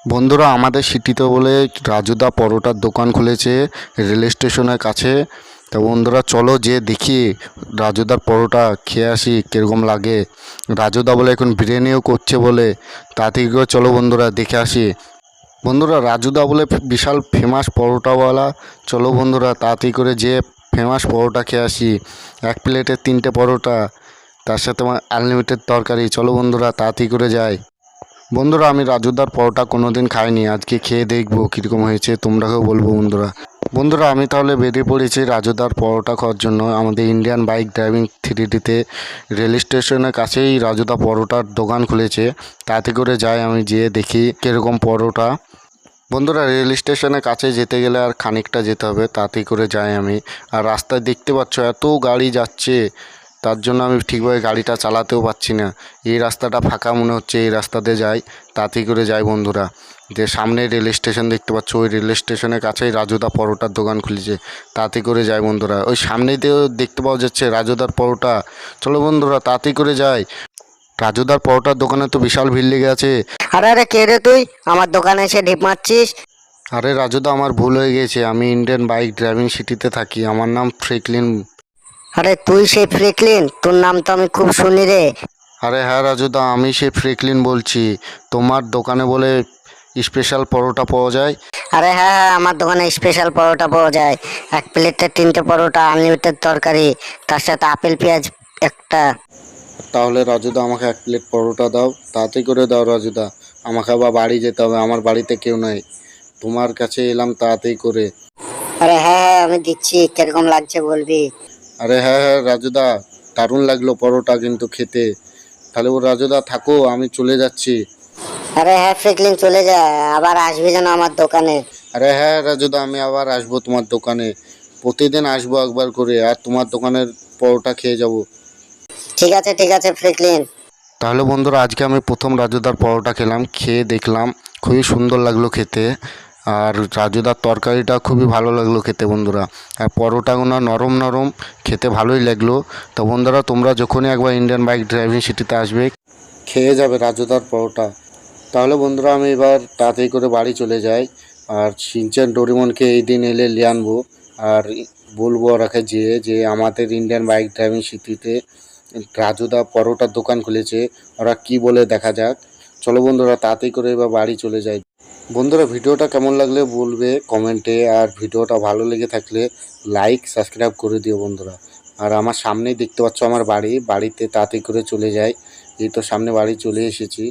বন্ধুরা, আমাদের সিটিতে বলে রাজুদা পরোটার দোকান খুলেছে রেল স্টেশনের কাছে। তা বন্ধুরা চলো যে দেখি রাজুদার পরোটা খেয়ে আসি কীরকম লাগে। রাজুদা বলে এখন বিরিয়ানিও করছে বলে, তাড়াতাড়ি করে চলো বন্ধুরা দেখে আসি। বন্ধুরা, রাজুদা বলে বিশাল ফেমাস পরোটাওয়ালা। চলো বন্ধুরা তাড়াতাড়ি করে যে ফেমাস পরোটা খেয়ে আসি। এক প্লেটে 3টে পরোটা, তার সাথে আমার আনলিমিটেড তরকারি। চলো বন্ধুরা তাড়াতাড়ি করে যাই। বন্ধুরা, আমি রাজুদার পরোটা কোনো দিন খাইনি, আজকে খেয়ে দেখবো কীরকম হয়েছে, তোমরাকেও বলবো বন্ধুরা। বন্ধুরা, আমি তাহলে বেরিয়ে পড়েছি রাজুদার পরোটা খাওয়ার জন্য। আমাদের ইন্ডিয়ান বাইক ড্রাইভিং 3Dতে রেল স্টেশনের কাছেই রাজুদা পরোটার দোকান খুলেছে। তাতে করে যাই, আমি যেয়ে দেখি কীরকম পরোটা। বন্ধুরা, রেল স্টেশনের কাছে যেতে গেলে আর খানিকটা যেতে হবে, তাতে করে যাই আমি। আর রাস্তায় দেখতে পাচ্ছ এত গাড়ি যাচ্ছে, তার জন্য আমি ঠিকভাবে গাড়িটা চালাতেও পারছি না। এই রাস্তাটা ফাঁকা মনে হচ্ছে, এই রাস্তাতে যাই, তাতে করে যাই বন্ধুরা। যে সামনে রেল স্টেশন দেখতে পাচ্ছ, ওই রেল স্টেশনের কাছেই রাজুদা পরোটার দোকান খুলেছে, তাতে করে যাই বন্ধুরা। ওই সামনেই দিয়েও দেখতে পাওয়া যাচ্ছে রাজুদার পরোটা। চলো বন্ধুরা তাতে করে যাই। রাজুদার পরোটার দোকানে তো বিশাল ভিড় লেগে আছে। আরে আরে, কে রে তুই? আমার দোকানে এসে ঢিপ মারছিস? আরে রাজুদা, আমার ভুল হয়ে গেছে, আমি ইন্ডিয়ান বাইক ড্রাইভিং সিটিতে থাকি, আমার নাম ফ্রেকলিন। আরে তুই সেই ফ্রেকলিন? তোর নাম তো আমি খুব শুনি রে। আরে হ্যাঁ রাজুদা, আমি সেই ফ্রেকলিন বলছি। তোমার দোকানে বলে স্পেশাল পরোটা পাওয়া যায়। আরে হ্যাঁ হ্যাঁ, আমার দোকানে স্পেশাল পরোটা পাওয়া যায়। এক প্লেটে 3টে পরোটা, আনলিমিটেড তরকারি, তার সাথে আপেল পেঁয়াজ একটা। তাহলে রাজুদা আমাকে 1 প্লেট পরোটা দাও, তাড়াতাড়ি করে দাও রাজুদা। আমাকে আবার বাড়ি যেতে হবে, আমার বাড়িতে কেউ নেই, তোমার কাছে এলাম তাড়াতাড়ি করে। আরে হ্যাঁ হ্যাঁ, আমি দিচ্ছি। কিরকম লাগছে বলবি? আরে হ্যাঁ হ্যাঁ রাজুদা, দারুণ লাগলো পরোটা কিন্তু খেতে। তাহলে ও রাজুদা থাকো, আমি চলে যাচ্ছি। আরে হ্যাঁ ফ্রেকলিন, চলে যা, আবার আসবি যেন আমার দোকানে। আরে হ্যাঁ রাজুদা, আমি আবার আসবো তোমার দোকানে, প্রতিদিন আসবো একবার করে, আর তোমার দোকানের পরোটা খেয়ে যাব। ঠিক আছে ফ্রেকলিন। তাহলে বন্ধুরা, আজকে আমি প্রথম রাজুদার পরোটা খেলাম, খেয়ে দেখলাম খুবই সুন্দর লাগলো খেতে। আর রাজুদার তরকারিটা খুবই ভালো লাগলো খেতে বন্ধুরা। আর পরোটাগুলো নরম নরম, খেতে ভালোই লাগলো। তো বন্ধুরা, তোমরা যখনই একবার ইন্ডিয়ান বাইক ড্রাইভিং সিটিতে আসবে, খেয়ে যাবে রাজুদার পরোটা। তাহলে বন্ধুরা, আমি এবার তাড়াতাড়ি করে বাড়ি চলে যাই। আর শিনচ্যান ডোরেমনকে এই দিন এলে নিয়ে আনবো। আর বলবো ওরাকে যে আমাদের ইন্ডিয়ান বাইক ড্রাইভিং সিটিতে রাজুদা পরোটার দোকান খুলেছে, ওরা কি বলে দেখা যাক। চলো বন্ধুরা তাড়াতাড়ি করে এবার বাড়ি চলে যাই। বন্ধুরা, ভিডিওটা কেমন লাগলে বলবে কমেন্টে, আর ভিডিওটা ভালো লেগে থাকলে লাইক সাবস্ক্রাইব করে দিও বন্ধুরা। আর আমার সামনেই দেখতে পাচ্ছ আমার বাড়ি, বাড়িতে তাড়াতাড়ি করে চলে যাই। এই তো সামনে বাড়ি চলে এসেছি।